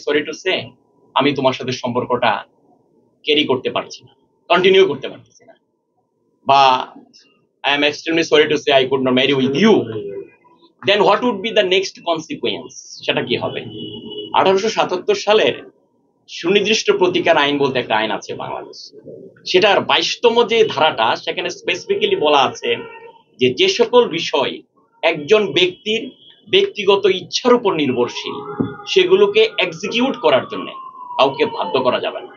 Sorry to সে আমি তোমার সাথে সম্পর্কটা ক্যারি করতে পারছি না, কন্টিনিউ করতে পারতেছি না, বা I am extremely sorry to say I could not marry with you, then what would be the next consequence? সেটা কি হবে? 1877 সালের সুনির্দিষ্ট প্রতিকার আইন বলতে একটা আইন আছে বাংলাদেশ, সেটার 22তম যে ধারাটা, সেখানে স্পেসিফিক্যালি বলা আছে যে যে সকল বিষয় একজন ব্যক্তির ব্যক্তিগত ইচ্ছার উপর নির্ভরশীল, সেগুলোকে এক্সিকিউট করার জন্য কাউকে বাধ্য করা যাবে না।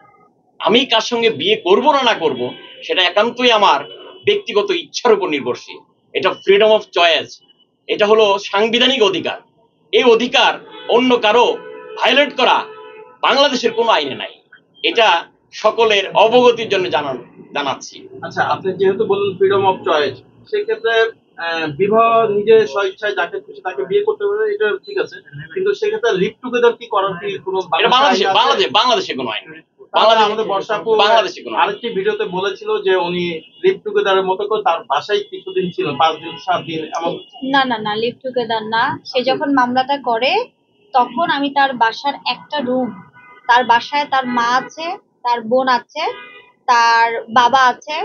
আমি কার সঙ্গে বিয়ে করব না না করব, সেটা একান্তই আমার ব্যক্তিগত ইচ্ছার উপর নির্ভরশীল। এটা ফ্রিডম অফ চয়েস, এটা হলো সাংবিধানিক অধিকার। এই অধিকার অন্য কারো ভায়োলেট করা বাংলাদেশের কোনো আইনে নাই। এটা সকলের অবগতির জন্য জানাচ্ছি। আচ্ছা, আপনি যেহেতু বললেন ফ্রিডম অফ চয়েস, সেক্ষেত্রে বিবাহ নিজের স্বইচ্ছায় যাকে খুশি তাকে বিয়ে করতে পারে, এটা ঠিক আছে, কিন্তু সেক্ষেত্রে লিভ টুগেদার কি করার কি কোনো বাংলাদেশে কোনো আইন নেই। আমাদের বর্ষাপু আরেকটি ভিডিওতে বলেছিল যে উনি লিভ টুগেদারের মতো করে তার বাসায় কিছুদিন ছিল, 5 দিন 7 দিন এমন। না না না, লিভ টুগেদার না। সে যখন মামলাটা করে তখন আমি তার বাসার একটা রুম, তার বাসায় তার মা আছে, তার বোন আছে, তার বাবা আছে,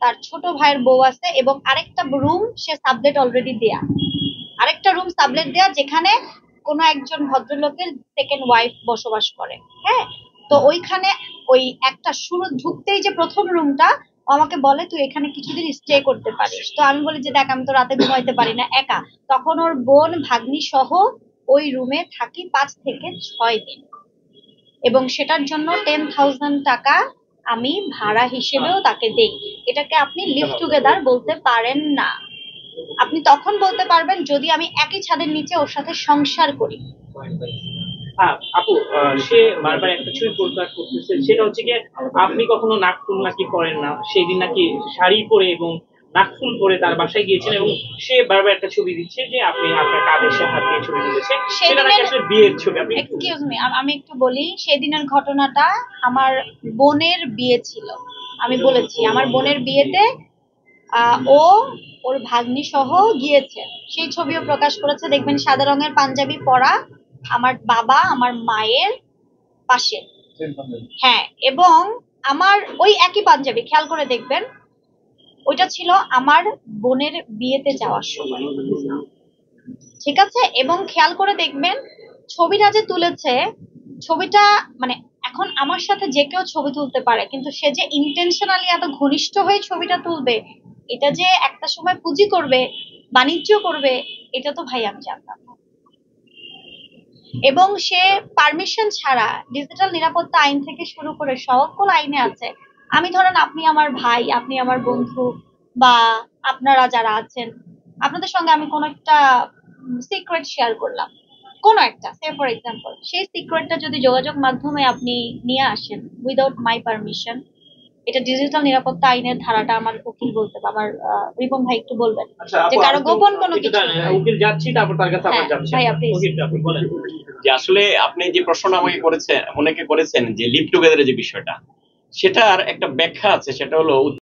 তার ছোট ভাইয়ের বউ আছে, এবং আরেকটা রুম সে সাবলেট অলরেডি দেয়া, আরেকটা রুম সাবলেট দেয়া, যেখানে কোনো একজন ভদ্রলোকের সেকেন্ড ওয়াইফ বসবাস করে। হ্যাঁ, তো ওইখানে ওই একটা শুরু ঢুকতেই যে প্রথম রুমটা, ও আমাকে বলে তুই এখানে কিছুদিন স্টে করতে পারিস। তো আমি বলি যে দেখ, আমি তো রাতে ঘুমাইতে পারি না একা। তখন ওর বোন ভাগ্নি সহ ওই রুমে থাকি 5 থেকে 6 দিন, এবং সেটার জন্য 10,000 টাকা আমি ভাড়া হিসেবেও তাকে দেই। এটাকে আপনি লিভ টুগেদার বলতে পারেন না। আপনি তখন বলতে পারবেন যদি আমি একই ছাদের নিচে ওর সাথে সংসার করি। আপু, সে বারবার একটা ছবি পোস্ট করতেছে, সেটা হচ্ছে কি আপনি কখনো নাকফুল নাকি করেন না, সেই দিন নাকি শাড়ি পরে এবং নাকফুল পরে তার বাসায় গিয়েছেন, এবং সে বারবার একটা ছবি দিচ্ছে যে আপনি আপনার কাঁধে সে হাত দিয়ে ছবি তুলেছে, সেটা নাকি আসলে বিয়ের ছবি। আপনি এক্সকিউজ মি, আমি একটু বলি। সেদিনের ঘটনাটা আমার বোনের বিয়ে ছিল। আমি বলেছি আমার বোনের বিয়েতে ও ওর ভাগ্নি সহ গিয়েছে, সেই ছবিও প্রকাশ করেছে। দেখবেন সাদা রঙের পাঞ্জাবি পরা, আমার বাবা আমার মায়ের পাশে। হ্যাঁ, এবং আমার ওই একই পাঞ্জাবি, খেয়াল করে দেখবেন, ওইটা ছিল আমার বোনের বিয়েতে যাওয়ার সময়। ঠিক আছে, এবং খেয়াল করে দেখবেন ছবিটা যে তুলেছে, ছবিটা মানে এখন আমার সাথে যে কেউ ছবি তুলতে পারে, কিন্তু সে যে ইন্টেনশনালি এত ঘনিষ্ঠ হয়ে ছবিটা তুলবে, এটা যে একটা সময় পুঁজি করবে, বাণিজ্য করবে, এটা তো ভাই আমি জানতাম না। এবং সে পারমিশন ছাড়া, ডিজিটাল নিরাপত্তা আইন থেকে শুরু করে সকল আইনে আছে। আমি ধরেন আপনি আমার ভাই, আপনি আমার বন্ধু, বা আপনারা যারা আছেন, আপনাদের সঙ্গে আমি কোনো একটা সিক্রেট শেয়ার করলাম, কোনো একটা, সে ফর এক্সাম্পল, সেই সিক্রেটটা যদি যোগাযোগ মাধ্যমে আপনি নিয়ে আসেন উইদাউট মাই পারমিশন, এটা ডিজিটাল নিরাপত্তা আইনের ধারাটা আমার উকিল বলতে, আমার রিপন ভাই একটু বলবেন যে কারো গোপন কোনো কিছু। উকিল যাচ্ছি, তারপর তার কাছে আবার যাচ্ছি। ভাই আপনি বলেন যে আসলে আপনি যে প্রশ্নটা আমাকে করেছেন, অনেকে করেছেন যে লিভ টুগেদারের যে বিষয়টা, সেটার একটা ব্যাখ্যা আছে, সেটা হলো